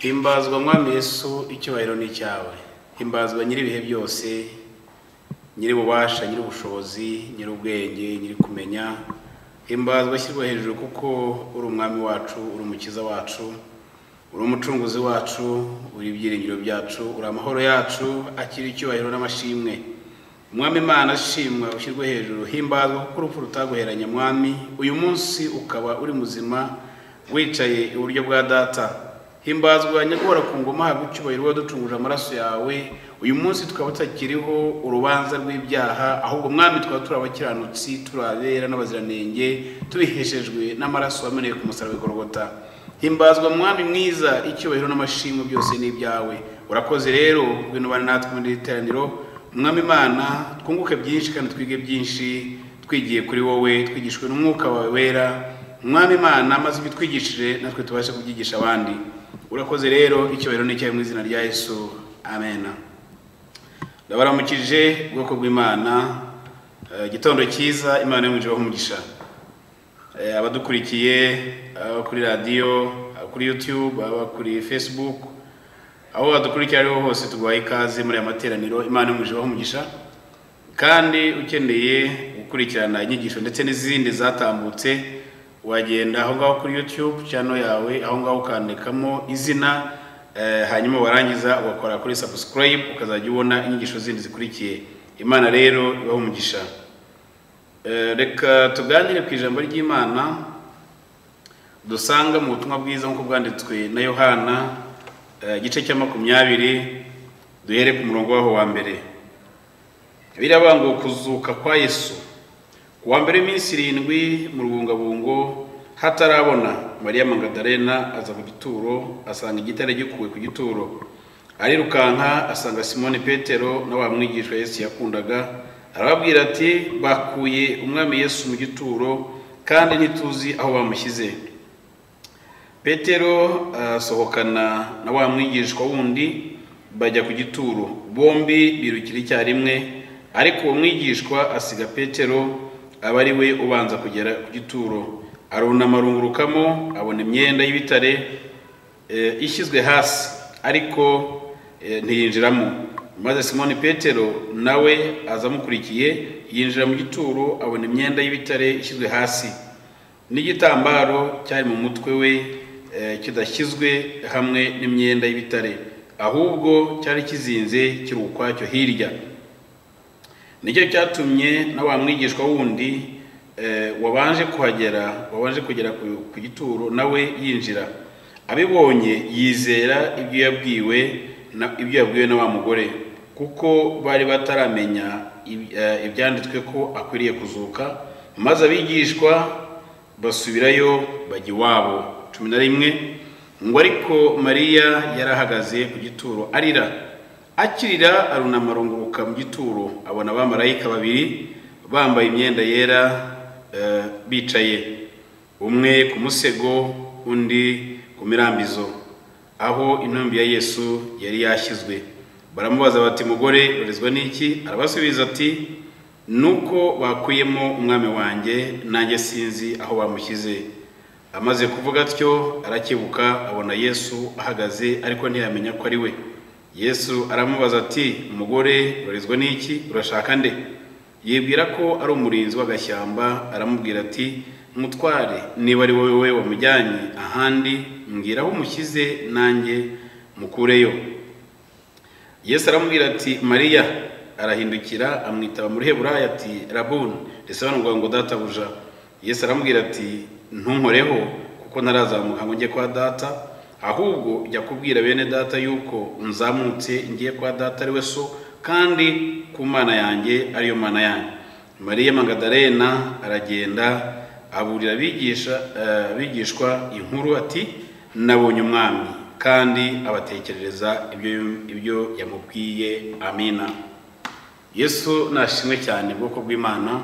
Himbazwa mwami Yesu icyubahiro ni cyawe. Himbazwa nyiri ibihe byose, nyiri bubasha, nyiri ubushobozi, nyiri ubwenge, nyiri kumenya. Himbazwa shyirwa hejuru kuko uri umwami wacu, uri umukiza wacu, uri umucunguzi wacu, uri ibyiringiro byacu, uri amahoro yacu, akiri icyubahiro n'amashimwe. Mwami Imana ashimwa ushyirwe hejuru. Himbazwa kuko urupfu rutaguheranya mwami, uyu munsi ukaba uri muzima wicaye iburyo bwa data. Himbazwa nyagora ku ngoma habwa icyubahiro waducunguje amaraso yawe. Uyu munsi tukaba tutakiriho urubanza rw'ibyaha, ahubwo mwami tukaba turi abakiranutsi, turabera n'abaziranenge, tubiheshejwe n'amaraso wameneye ku musaraba w'Igorogota. Himbazwa mwami mwiza, icyubahiro n'amashimwe byose ni ibyawe. Urakoze rero ngwino bana natwe muri iteraniro. Mwami Imana twunguke byinshi kandi twige byinshi, twigiye kuri wowe, twigishwe n'umwuka wawe wera. Mwami Imana maze bitwigishije natwe tubashe kubyigisha abandi. Urakoze rero icyubahiro ni cyawe mu izina rya Yesu. Amen. Ndabaramukije ubwoko bw'Imana, gitondo cyiza, Imana y'umujiho umugisha. Abadukurikiye kuri radio, kuri YouTube, kuri Facebook, aho badukurikira ariho hose tuguhaye ikaze muri amateraniro. Imana y'umujiho umugisha. Kandi ukeneye gukurikirana inyigisho ndetse n'izindi zatambutse, wagenda aho ngaho kuri YouTube channel yawe, aho ngaho ukandikamo izina, hanyuma warangiza ugakora kuri subscribe, ukazajya ubona inyigisho zindi zikurikiye. Imana rero ibaho umugisha. Reka tuganire ku ijambo ry'Imana dusanga mu butumwa bwiza nk'uko bwanditswe na Yohana, igice cya 20, duhere ku murongo waho wa mbere. Biravuga kuzuka kwa Yesu. Kuwa mbere iminsi 7 mu rubungabungo hatarabona, Mariya Magdalena aza ku gituro, asanga igitare gikuwe ku gituro. Arirukanka asanga Simoni Petero na wa mwigishwa Yesu yakundaga, arababwira ati bakuye umwami Yesu mu gituro kandi ntituzi aho bamushyize. Petero asohokana na wa mwigishwa wundi bajya ku gituro, bombi birukira icyarimwe, ariko uwo mwigishwa asiga Petero aba ari we ubanza kugera ku gituro. Arunama arungurukamo, abona imyenda y'ibitare ishyizwe hasi, ariko ntiyinjiramo. Maze Simoni Petero nawe azamukurikiye, yinjira mu gituro, abona imyenda y'ibitare ishyizwe hasi, n'igitambaro cyari mu mutwe we kidashyizwe hamwe n'imyenda y'ibitare, ahubwo cyari kizinze kiri ukwacyo hirya. Nicyo cyatumye na wa mwigishwa wundi wabanje kugera ku gituro nawe yinjira. Abibonye yizera ibyo yabwiwe na wa mugore, kuko bari bataramenya ibyanditswe ko akwiriye kuzuka. Maze abigishwa basubirayo bajya iwabo. 11 ngo ariko Mariya yarahagaze ku gituro arira. Akirira arunama arunguruka mu gituro, abona abamarayika 2 bambaye imyenda yera bicaye, umwe ku musego undi ku mirambizo, aho intumbi ya Yesu yari yashyizwe. Baramubaza bati mugore urezwa n'iki? Arabasubiza ati nuko bakuyemo umwami wanjye, nanjye sinzi aho bamushyize. Amaze kuvuga atyo arakebuka, abona Yesu ahagaze ariko ntiyamenya ko ari we. Yesu aramubaza ati umugore urezwa n'iki? Urashaka nde? Yibwira ko ari umurinzi w'agashyamba, aramubwira ati mutware, niba ari wowe wamujyanye ahandi mbwira aho umushyize nanjye mukureyo. Yesu aramubwira ati Mariya. Arahindukira amwitaba mu Ruheburayo ati Rabuni, risobanurwa ngo databuja. Yesu aramubwira ati ntunkoreho, kuko ntarazamuka ngo njye kwa data, ahubwo jya kubwira bene data yuko nzamutse ngiye kwa data ari we so, kandi ku Mana yanjye ariyo Mana yanjye. Mariya Magdalena aragenda aburira abigishwa inkuru ati nabonye umwami, kandi abatekerereza ibyo yamubwiye. Amina. Yesu nashimwe cyane bwoko bw'Imana.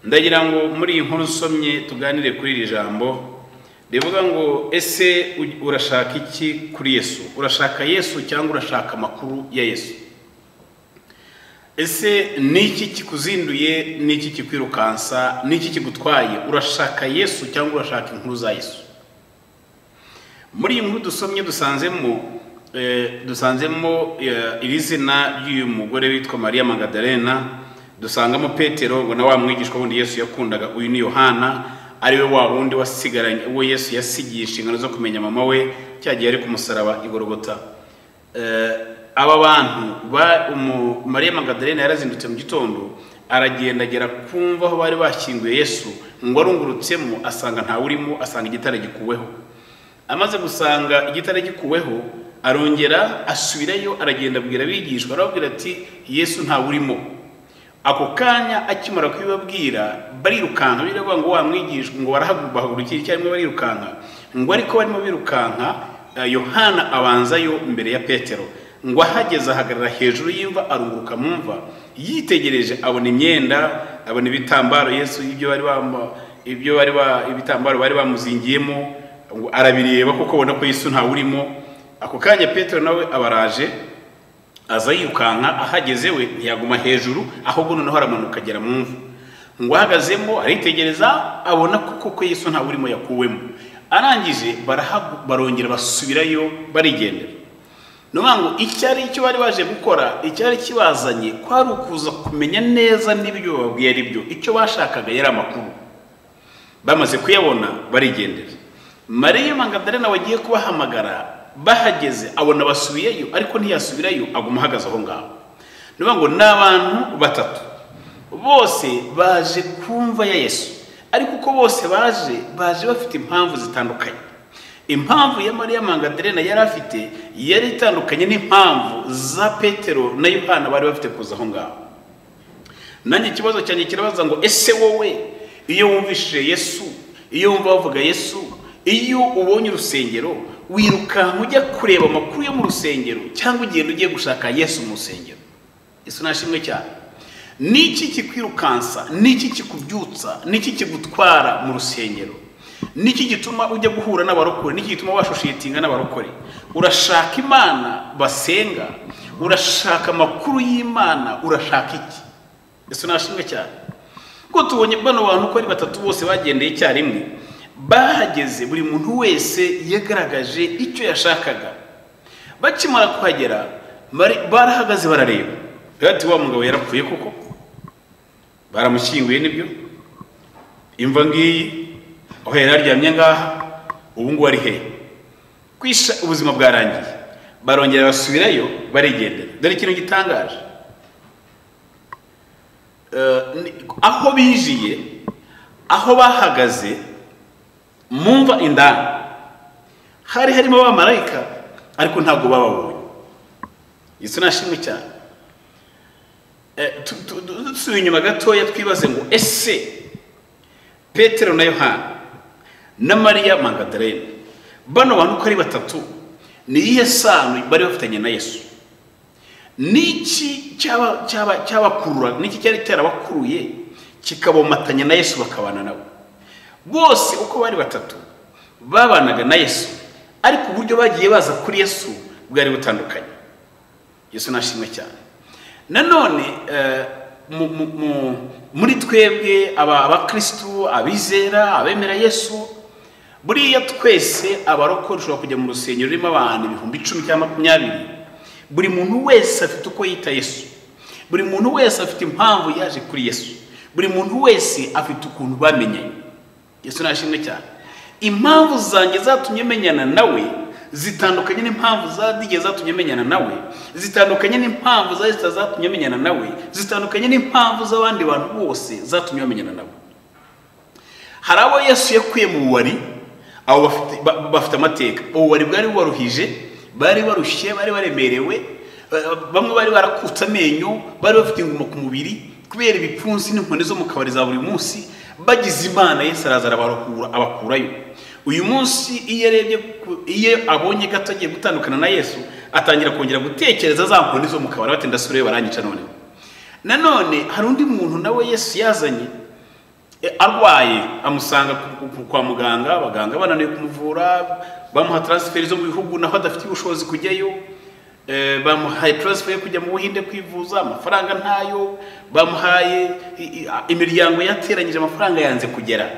Ndagira ngo muri iyi nkuru usomye tuganire kuri iri jambo rivuga ngo ese urashaka iki kuri Yesu? Urashaka Yesu cyangwa urashaka amakuru ya Yesu? Ese niki kikuzinduye, niki kikwirukansa, niki kigutwaye? Urashaka Yesu cyangwa urashaka inkuru za Yesu? muri iyi nkuru dusomye dusanzemo iri zina ry'uyu mugore witwa Mariya Magdalena, dusangamo Petero ngo na wa mwigishwa wundi Yesu yakundaga, uyu ni Yohana ariwe wa wundi wasigaranye uwo Yesu yasigiye inshingano zo kumenya mama we cyagiye ari ku musaraba i Golgotha. Aba bantu Mariya Magdalena yarazindutse mu gitondo aragenda agera kumva aho bari bashyinguye Yesu, ngo arungurutsemo asanga nta urimo, asanga igitare gikuweho. Amaze gusanga igitare gikuweho arongera asubirayo, aragenda abwira abigishwa, arababwira ati Yesu nta urimo. Ako kanya akimara kubibabwira barirukanka, biravuga ngo wa mwigishwa ngo barahagurukira icyarimwe barirukanka, ngo ariko barimo birukanka Yohana abanzayo imbere ya Petero, ngo ahageze ahagarara hejuru y'imva arunguruka mu mva, yitegereje abona imyenda, abona ibitambaro Yesu ibitambaro bari bamuzingiyemo, arabireba kuko abona ko Yesu nta urimo. Ako kanya Petero nawe abaraje aza yirukanka, ahageze we ntiyaguma hejuru ahubwo noneho aramanuka agera mu mva, ngo ahagazemo aritegereza abona kuko Yesu nta urimo yakuwemo. Arangije barongera basubirayo barigendera. Ngo icyari icyo bari baje gukora, icyari kibazanye kwari ukuza kumenya neza n'ibyo babwiye ari byo, icyo bashakaga yari amakuru. Bamaze kuyabona barigendera. Mariya Magdalena wagiye kubahamagara bahageze abona basubiyeyo, ariko ntiyasubirayo, aguma ahagaze aho ngaho. Ngo n'abantu batatu bose baje kumva ya Yesu, ariko uko bose baje bafite impamvu zitandukanye. Impamvu ya Mariya Magdalena yari afite yari itandukanye n'impamvu za Petero na Yohana bari bafite kuza aho ngaho. Nanjye ikibazo cyanjye kirabaza ngo ese wowe iyo wumvishije Yesu, iyo wumva bavuga Yesu, iyo ubonye urusengero wirukanka ujya kureba amakuru yo mu rusengero, cyangwa ugenda ugiye gushaka Yesu mu rusengero? Yesu nashimwe cyane. Niki kikwirukansa, niki kikubyutsa, niki kigutwara mu rusengero? Niki gituma ujya guhura n'abarokore, niki gituma washoshitinga n'abarokore? Urashaka Imana basenga, urashaka amakuru y'Imana, urashaka iki? Yesu nashimwe cyane. Ko tubonye bano bantu ko ari batatu bose bagendeye icyarimwe, bahageze buri muntu wese yagaragaje icyo yashakaga. Bakimara kuhagera barahagaze barareba, ati wa mugabo yarapfuye koko, baramushyinguye nibyo, imva ngiyi aho yari aryamye ngaha, ubu ngubu ari he? Kwisha ubuzima bwarangiye. Barongera basubirayo barigendera. Dore ikintu gitangaje, aho bijiye, aho bahagaze mumva indani hari harimo abamarayika, ariko ntabwo bababonye. Yesu nashimwe cyane. Dusubiye inyuma gatoya twibaze ngo ese Petero na Yohana na Mariya Magdalena, bano bantu ko ari batatu, ni iyihe sano bari bafitanye na Yesu? Niki cyabakurura, niki cyari cyarabakuruye kikabomatanya na Yesu bakabana nawe? Bose uko bari batatu babanaga na Yesu, ariko uburyo bagiye baza kuri Yesu bwari butandukanye. Yesu nashimwe cyane. Nanone muri twebwe abakristo, abizera, abemera Yesu, buriya twese abarokore ushobora kujya mu rusengero rurimo abantu 10,000 cyangwa 20. Buri muntu wese afite uko yita Yesu, buri muntu wese afite impamvu yaje kuri Yesu, buri muntu wese afite ukuntu bamenyanye. Yesu nashimwe cyane. Impamvu zanjye zatumye menyana nawe zitandukanye n'impamvu zadige zatumye menyana nawe, zitandukanye n'impamvu zatumye menyana nawe, zitandukanye n'impamvu z'abandi bantu bose zatumye bamenyana nawe. Hari abo Yesu yakuye mu wari, abo bafite amateka. Uwari bwari waruhije, bari barushye, bari baremerewe, bamwe bari barakutse amenyo, bari bafite inguma ku mubiri kubera ibipfunsi n'inkoni zo mu kabari za buri munsi. Bagize Imana Yesu araza abakurayo. Uyu munsi iyo abonye gato agiye gutandukana na Yesu, atangira kongera gutekereza za nkoni zo mu kabari, bati ndasubirayo baranyica none. Nanone hari undi muntu nawe Yesu yazanye arwaye, amusanga kwa muganga, abaganga bananiye kumuvura, bamuha transfer zo mu bihugu naho adafite ubushobozi kujyayo, bamuhaye transfer yo kujya mu Buhinde kwivuza, amafaranga ntayo, bamuhaye imiryango yateranyije amafaranga yanze kugera.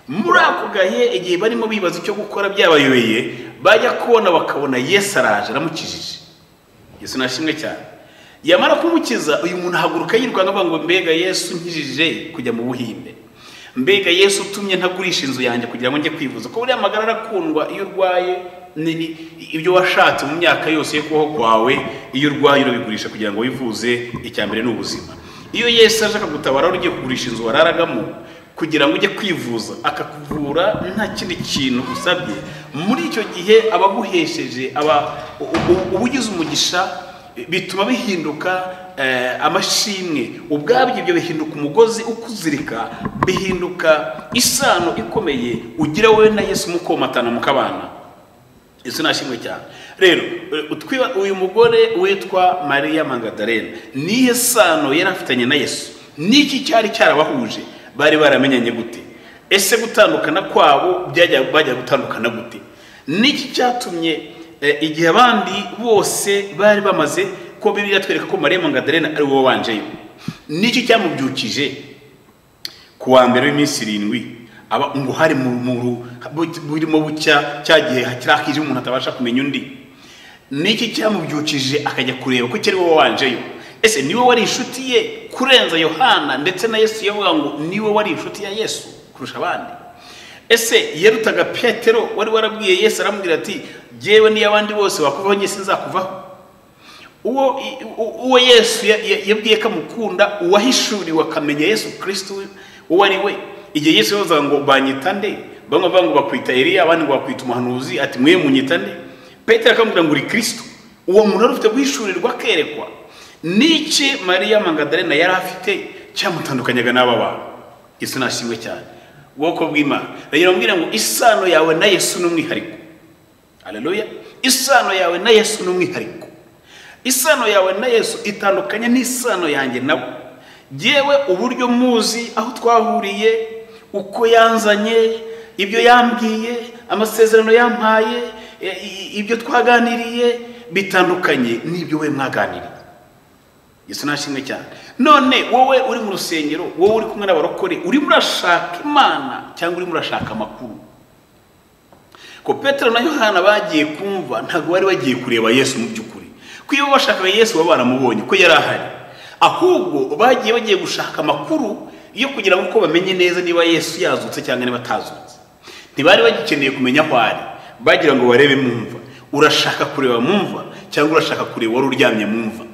muri ako gahe igihe barimo bibaza icyo gukora byabayobeye bajya kubona bakabona Yesu araje aramukijije. Yesu nashimwe cyane. Yamara kumukiza uyu muntu ahaguruka yiruka avuga ngo mbega Yesu nkijije kujya mu Buhinde, mbega Yesu utumye ntagurisha inzu yanjye kugira ngo njye kwivuza. Ko buriya amagara arakundwa iyo urwaye, ibyo washatse mu myaka yose yo kubaho kwawe, iyo urwaye urabigurisha kugira ngo wivuze. Icyambere n'ubuzima. Iyo Yesu aje akagutabara ugiye kugurisha inzu wararagamo kugira ngo ujye kwivuza akakuvura nta kindi kintu usabye, muri icyo gihe abaguhesheje ubugize umugisha bituma bihinduka amashimwe. Ubwabyo ibyo bihinduka umugozi ukuzirika, bihinduka isano ikomeye ugira wowe na Yesu mukomatana mukabana. Yesu nashimwe cyane. Rero uyu mugore witwa Mariya Magdalena niye sano yarafitanye na Yesu. Niki cyari cyarabahuje? Bari baramenyanye gute? Ese gutandukana kwabo bajya gutandukana gute? Niki cyatumye igihe abandi bose bari bamaze, ko Bibiliya twereka ko Mariya Magdalena ari wowe wanjeyo. Niki cyamubyukije ku wa mbere w'iminsi 7 aba ngo hari burimo bucya cyagihe hakirakije umuntu atabasha kumenya undi? Niki cyamubyukije akajya kureba ko cyari wowe wanjeyo? Ese niwe wari inshuti ye kurenza Yohana, ndetse na Yesu yavuga ngo niwe wari inshuti ya Yesu kurusha abandi? Ese yerutaga Petero wari warabwiye Yesu aramubwira ati jewe ni abandi bose wakuvaho njye sinzakuvaho? Uwo Yesu yabwiye ko amukunda, uwahishuriwe akamenya Yesu Kristo uwo ari we. Igihe Yesu yavuga ngo banyita nde, bamwe bavuga ngo bakwita Eliya, abandi ngo bakwita umuhanuzi, ati mwe munyita nde? Petero akamubwira ngo uri Kristo. Uwo muntu ari ufite guhishurirwa akerekwa. Niki Mariya Magdalena yari afite cyamutandukanyaga n'aba bantu? Yesu nashimwe cyane. Woko bw'Imana rero mbwira ngo isano yawe na Yesu n'umwihariko. Haleluya. Isano yawe na Yesu n'umwihariko. Isano yawe na Yesu itandukanye n'isano yanjye nawe. Jewe uburyo muzi aho twahuriye, uko yanzanye, ibyo yambwiye, amasezerano yampaye, ibyo twaganiriye bitandukanye n'ibyo we mwaganiriye. Yesu nashimwe cyane. None wowe uri mu rusengero, wowe uri kumwe n'abarokore, uri murashaka Imana cyangwa uri murashaka amakuru? Ko Petero na Yohana bagiye kumva, ntago bari bagiye kureba Yesu mu by'ukuri. Ko iyo bashaka Yesu babaramubonye ko yari ahari, ahubwo bagiye gushaka amakuru yo kugira ngo bamenye neza niba Yesu yazutse cyangwa niba atazutse. Ntibari bagikeneye kumenya aho ari, bagira ngo barebe mumva. Urashaka kureba mumva cyangwa urashaka kureba wari uryamye mumva?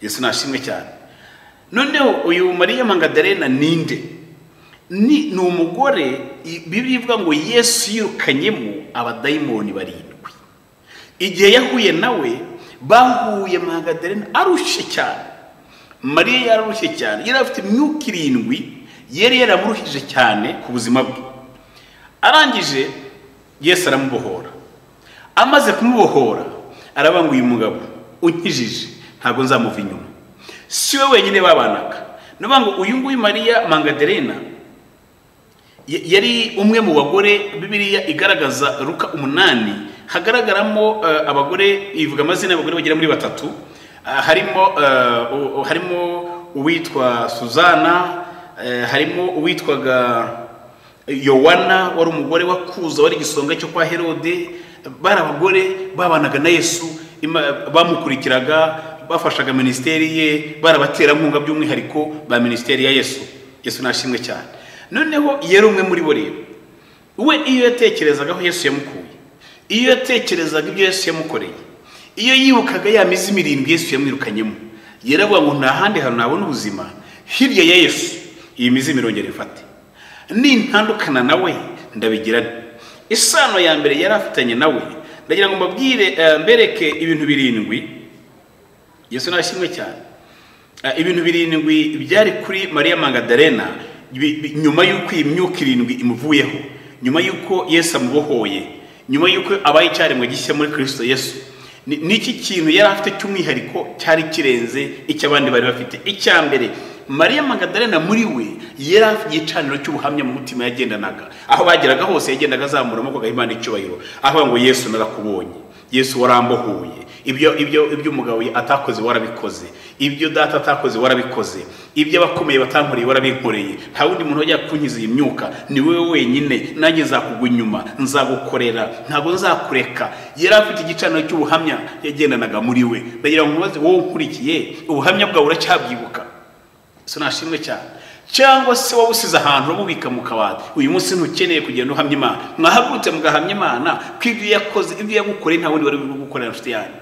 Yesu nashimwe cyane. Noneho uyu Mariya Magdalena ninde? Ni umugore Bibiliya ivuga ngo Yesu yirukanyemo abadayimoni 7. Igihe yahuye nawe bahuye Magdalena arushe cyane. Mariya yararushe cyane, yari afite imyuka 7 yari yaramuruhije cyane ku buzima bwe. Arangije Yesu aramubohora. Amaze kumubohora arabanga uyu mugabo unkijije ntago nzamuva inyuma. Si we wenyine babanaga. Nabango uyu nguyu Mariya Magdalena yari umwe mu bagore Bibiliya igaragaza Luka 8 hagaragaramo abagore, ivuga amazina y'abagore bagera muri 3. harimo uwitwa Suzana, harimo uwitwaga Yohana wari umugore wakuza wari gisonga cyo kwa Herode. Bari abagore babanaga na Yesu, bamukurikiraga, bafashaga ministeri ye, barabatera nkunga by'umwihariko ba ministeri ya Yesu. Yesu nashimwe cyane. Noneho yari umwe muri bo rero. We iyo yatekerezaga aho Yesu yamukuye, iyo yatekerezaga ibyo Yesu yamukoreye, iyo yibukaga ya mizi 7 Yesu yamwirukanyemo, yaravuga ngo nta handi hantu nabona ubuzima hirya ya Yesu, iyi mizi mirongere ifate. Nintandukana nawe ndabigirana. Isano ya mbere yari afitanye nawe, ndagira ngo mbabwire mbereke ibintu 7. Yesu nashimwe cyane. Ibintu 7 byari kuri Mariya Magdalena nyuma y'uko imyuka 7 imuvuyeho, nyuma y'uko Yesu amubohoye, nyuma y'uko abaye cyaremwe gishya muri Kristo Yesu. Niki kintu yari afite cy'umwihariko cyari kirenze icy'abandi bari bafite. Icyambere, Mariya Magdalena muri we yari afite igicaniro cy'ubuhamya mu mutima yagendanaga. Aho bageraga hose yagendaga azamura amaboko Imana icyubahiro, aho ngo Yesu narakubonye, Yesu warambohoye, ibyo umugabo atakoze warabikoze, ibyo data atakoze warabikoze, ibyo abakomeye batankoreye warabinkoreye. Nta wundi muntu wajya kunkiza iyi myuka, ni wowe wenyine. Nanjye nzakugwa inyuma, nzagukorera, ntabwo nzakureka. Yari afite igicaniro cy'ubuhamya yagendanaga muri we. Ndagira ngo mubaze wowe ukurikiye, ubuhamya bwawe uracyabyibuka? So nashimwe cyane. Cyangwa se wabusize ahantu urabubika mu kabati, uyu munsi ntukeneye kugenda uhamya Imana. Mwahagurutse mugahamya Imana ko ibyo yakoze, ibyo yagukoreye nta wundi wari gukorera nshuti yanyu.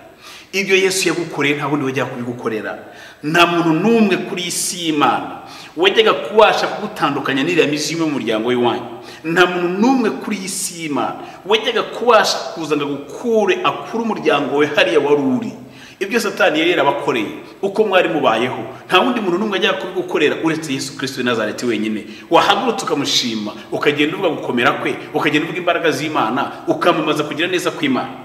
Ibyo Yesu yagukoreye nta wundi wajya kubigukorera. Nta muntu n'umwe kuri isi y'Imana wajyaga kubasha kugutandukanya n'iriya mizi y'umuryango w'iwanyu. Nta muntu n'umwe kuri isi y'Imana wajyaga kubasha kuza ngo akure umuryango we hariya wari uri. Ibyo Satani yari yarabakoreye uko mwari mubayeho, nta wundi muntu n'umwe ajya kubigukorera uretse Yesu Kristo w'i Nazareti wenyine. Wahagurutse ukamushima, ukagenda uvuga gukomera kwe, ukagenda uvuga imbaraga z'Imana, ukamamaza kugira neza kw'Imana.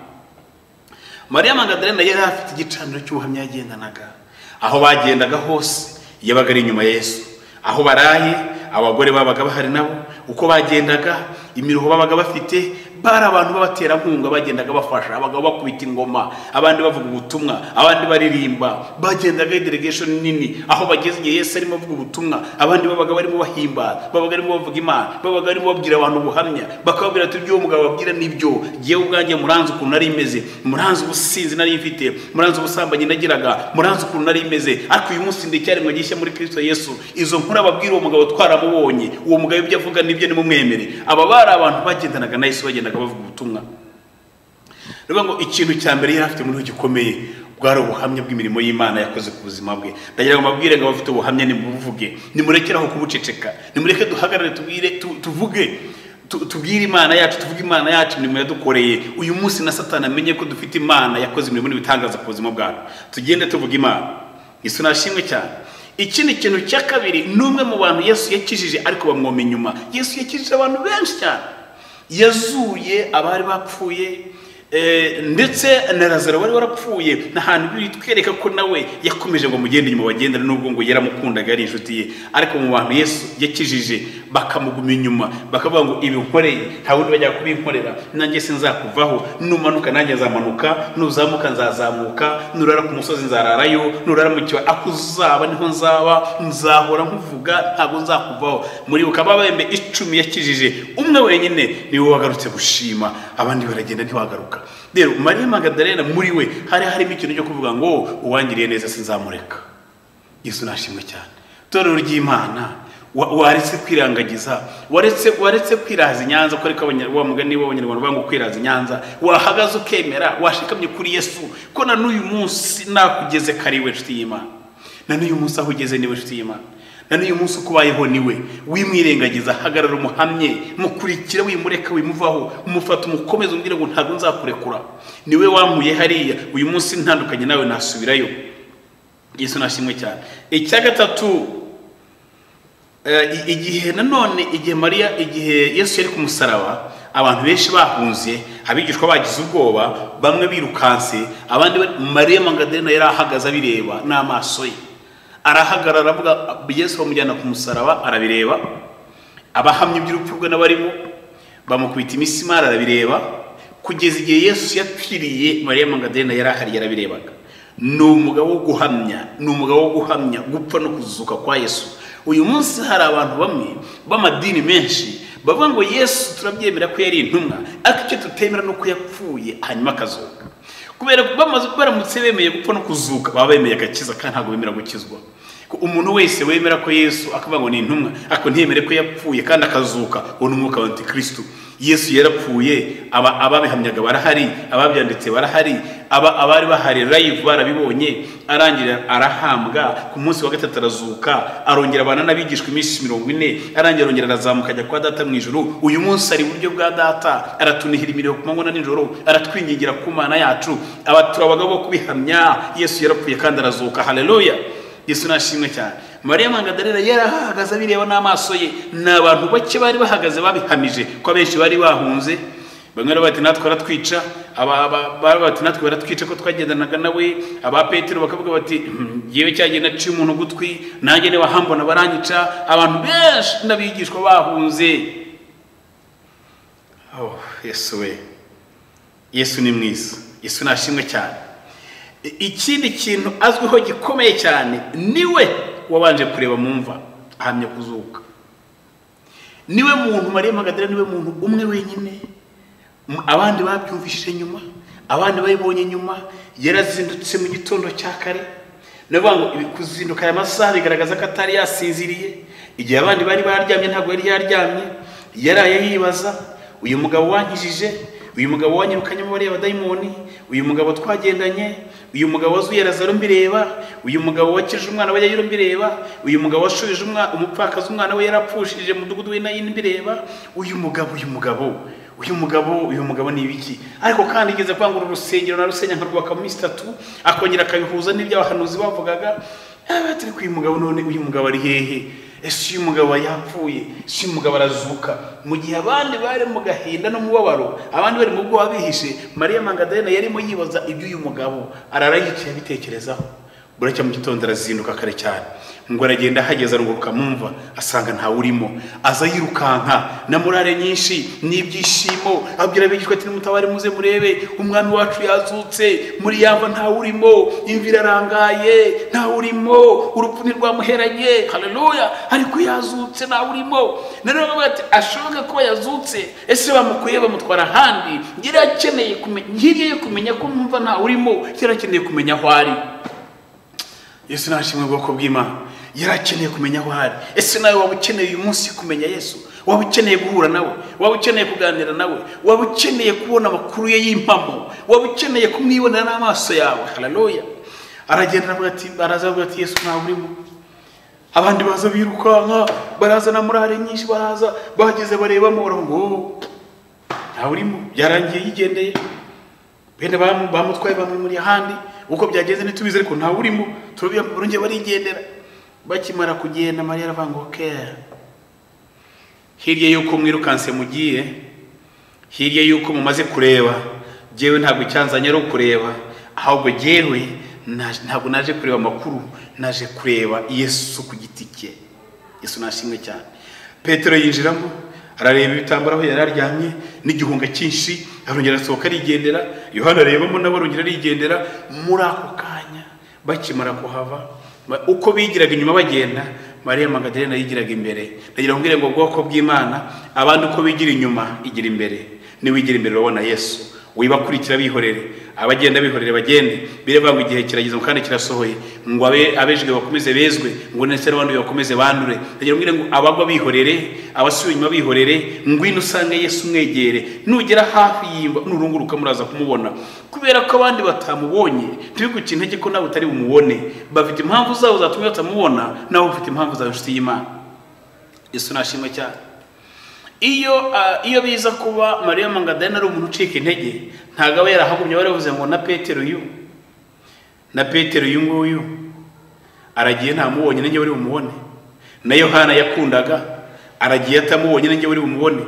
Mariya Magdalena yari afite igicaniro cy'ubuhamya yagendanaga. Aho bagendaga hose yabaga ari inyuma ya Yesu. Aho baraye abagore babaga bahari nabo, uko bagendaga imiruho babaga bafite, bari abantu babatera nkunga bagendaga bafasha, abagabo bakubita ingoma, abandi bavuga ubutumwa, abandi baririmba. Bagendaga delegation nini, aho bageze igihe Yesu arimo avuga ubutumwa, abandi babaga barimo bahimba, babaga barimo bavuga Imana, babaga barimo babwira abantu ubuhamya, bakababwira ati ibyo umugabo babwira nibyo, giye ubwanjye muranze ukuntu nari imeze, muranze ubusinzi nari mfite, muranze ubusambanyi nagiraga, muranze ukuntu nari imeze, ariko uyu munsi ndicyaremwe gishya muri Kristo Yesu. Izo nkuru ababwira uwo mugabo twaramubonye, uwo mugabo ibyo avuga nibyo nimumwemere. Aba bari abantu bagendanaga na Yesu, bagendaga bavuga ubutumwa. Rero ngo ikintu cya mbere yari afite muri gikomeye bwari ubuhamya bw'imirimo y'Imana yakoze ku buzima bwe. Ndagira ngo mabwire ngo abafite ubuhamya nimuvuge, nimurekeraho kubuceceka, nimureke duhagarare tuvuge, tubwire Imana yacu, tuvuge Imana yacu imirimo yadukoreye. Uyu munsi na Satani amenye ko dufite Imana yakoze imirimo n'ibitangaza ku buzima bwacu, tugende tuvuga Imana. Yesu nashimwe cyane. Ikindi kintu cya kabiri, numwe mu bantu Yesu yakijije ariko bamwoma inyuma. Yesu yakijije abantu benshi cyane. Yazuye abari bapfuye, ndetse na Lazaro wari warapfuye. N'ahantu biri twereka ko nawe yakomeje ngo mugende inyuma bagendana, nubwo ngo yaramukundaga ari inshuti ye. Ariko mu bantu Yesu yakijije bakamuguma inyuma, bakavuga ngo ibi nkoreye nta wundi bajya kubinkorera, nanjye sinzakuvaho, numanuka nanjye nzamanuka, nuzamuka nzazamuka, nurara ku musozi nzararayo, nurara mu kiwa aho uzaba niho nzaba, nzahora nkuvuga, ntabwo nzakuvaho. Muri ukababembe 10 yakijije, umwe wenyine niwe wagarutse gushima, abandi baragenda ntiwagaruka. Rero Mariya Magdalena muri we hari harimo ikintu cyo kuvuga ngo uwangiriye neza sinzamureka. Yesu nashimwe cyane. Torero ry'Imana, waretse kwirangagiza, waretse kwiraza inyanza, ko ariko wa mugani w'Abanyarwanda bavuga ngo kwiraza inyanza, wahagaze ukemera, washikamye kuri Yesu ko na n'uyu munsi nakugeze kariwe nshuti y'Imana. Na n'uyu munsi aho ugeze niwe nshuti y'Imana. Na n'uyu munsi kubayeho niwe, wimwirengagiza, hagarara umuhamye, mukurikira, wimureka, wimuvaho, umufata, umukomeza, umbwira ngo ntabwo nzakurekura. Niwe wamuye hariya, uyu munsi ntandukanye nawe nasubirayo. Yesu nashimwe cyane. Icya gatatu, igihe Yesu yari ku musaraba, abantu benshi bahunze, abigishwa bagize ubwoba, bamwe birukanse, abandi Mariya Magdalena yari ahagaze abireba n'amaso ye. Arahagarara avuga, Yesu bamujyana ku musaraba arabireba, abahamya iby'urupfu rwe n'abarimo bamukubita imisimari arabireba, kugeza igihe Yesu yapfiriye Mariya Magdalena yari ahari yarabirebaga. Ni umugabo wo guhamya gupfa no kuzuka kwa Yesu. Uyu munsi hari abantu bamwe b'amadini menshi bavuga ngo Yesu turabyemera ko yari intumwa, ariko icyo tutemera no ko yapfuye hanyuma akazuka. Kubera baramutse bemeye gupfa no kuzuka, baba bemeye agakiza kandi ntabwo bemera gukizwa. Umuntu wese wemera ko Yesu akavuga ngo ni intumwa ariko ntiyemere ko yapfuye kandi akazuka, uwo ni umwuka wa Antikristo. Yesu yarapfuye, ababihamyaga barahari, ababyanditse barahari, abari bahari live barabibonye, arangira arahambwa, ku munsi wa gatatu arazuka, arongera abana n'abigishwa iminsi 40, arangira arongera arazamuka ajya kwa Data mu ijuru. Uyu munsi ari buryo bwa Data, aratunihira imirimo ku manywa na nijoro, aratwingingira ku Mana yacu. Abaturabagabo bo kubihamya Yesu yarapfuye kandi arazuka. Haleluya. Yesu nashimwe cyane. Mariya Magdalena yarahagaze abireba n'amaso ye. N'abantu bake bari bahagaze babihamije ko abenshi bari bahunze. Bamwe bati natwe aratwica, bati natwe baratwica ko twagendanaga nawe. Aba Petero bakavuga bati yewe cyagenda naciye umuntu gutwi, nanjye ne wahambona baranyica. Abantu benshi n'abigishwa bahunze. Yesu we, Yesu ni mwiza. Yesu nashimwe cyane. ikindi kintu azwiho gikomeye cyane niwe wabanje kureba mu mva ahamya kuzuka. Niwe muntu Mariya Magadalena, niwe muntu umwe wenyine, abandi babyumvishije nyuma, abandi bayibonye nyuma. Yarazindutse mu gitondo cya kare, navuga ngo kuzinduka aya masaha bigaragaza ko atari yasinziriye. Igihe abandi bari baryamye ntabwo yari yaryamye, yaraye yibaza, uyu mugabo wankijije, uyu mugabo wanyirukanye mu bariya badayimoni, uyu mugabo twagendanye, uyu mugabo wazuye Lazaro mbireba, uyu mugabo wakije umwana we Yayiro mbireba, uyu mugabo washubije umupfakazi umwana we yarapfushije mu mudugudu we Nayini mbireba, uyu mugabo ni ibiki? Ariko kandi igeze kwangura urusengero na rusenya nkarwaka mu minsi 3, akongera akabihuza n'ibyo abahanuzi bavugaga. Turi ku uyu mugabo, none uyu mugabo ari hehe? Ese uyu mugabo yapfuye? Ese uyu mugabo arazuka? Mu gihe abandi bari mu gahinda no mubabaro, abandi bari mu bwoba bihishe, Mariya Magadalena yarimo yibaza ibyo uyu mugabo. Ararayicaye bitekerezaho. Buracya mu gitondo arazinduka kare cyane, ngo aragenda hageze arunguruka mumva, asanga nta urimo. Aza yirukanka na murare nyinshi n'ibyishimo, abwira abigishwa ati mutabare muze murebe, umwami wacu yazutse, muri yava nta urimo, imvira rangaye nta urimo, urupfu nirwamuheranye. Haleluya! Ariko yazutse nta urimo. Nero ati ashoboka ko yazutse, ese bamukuye bamutwara handi? Ngirakeneye kumenya ko mumva nta urimo, ngirakeneye kumenya aho ari. Yesu nashimwe bwoko bw'Imana, yarakeneye kumenya aho ari. Ese nawe waba ukeneye uyu munsi kumenya Yesu? Waba ukeneye guhura nawe? Waba ukeneye kuganira nawe? Waba ukeneye kubona amakuru ye y'impamo? Waba ukeneye kumwibonera n'amaso yawe? Haleluya! Aragenda aravuga ati Yesu nta urimo. Abandi baza birukanka, baraza na murare nyinshi, baraza bageze barebamo ngo nta urimo. Byarangiye yigendeye, bene bamutwaye bamwe muri handi. Uko byageze nitubize ariko nta urimo, turongeye barigendera. Bakimara kugenda Mariya aravuga ngo hirya yuko mwirukanse mugiye, hirya yuko mumaze kureba, jewe ntabwo icyanzanye ari kureba, ahubwo jewe ntabwo naje kureba amakuru, naje kureba Yesu ku giti cye. Yesu nashimwe cyane. Petero yinjiramo, arareba ibitambaro aho yararyamye n'igihunga cyinshi, arongera asohoka arigendera. Yohana arebamo nawe arongera arigendera. Muri ako kanya bakimara kuhava, uko bigiraga inyuma bagenda, Mariya Magadalena yigiraga imbere. Ndagira ngire ngo bwoko bw'Imana, abandi uko bigira inyuma igira imbere. Ni wigira imbere urabona Yesu, wibakurikira bihorere, abagenda bihorere bagende. Bireba ngo igihe kirageze kandi kirasohoye, ngo abejwe bakomeze bezwe, ngo ndetse n'abandi bakomeze bandure. Ndagira ngire ngo abagwa bihorere, abasubiye inyuma bihorere, ngwino usange Yesu mwegere. Nugera hafi yimba nurunguruka muraza kumubona, kubera ko abandi batamubonye. Tubikuki intege ko nawe utari bumubone, bafite impamvu zabo zatumye batamubona, nawe ufite impamvu zawe inshuti y'Imana. Yesu nashimwe cyane. Iyo biza kuba Mariya Magadalena ari umuntu ucika intege, ntago aba yarahagumye baravuze ngo na Petero uyu nguyu aragiye ntamubonye nanjye bari bumubone. Na Yohana yakundaga aragiye atamubonye nanjye bari bumubone.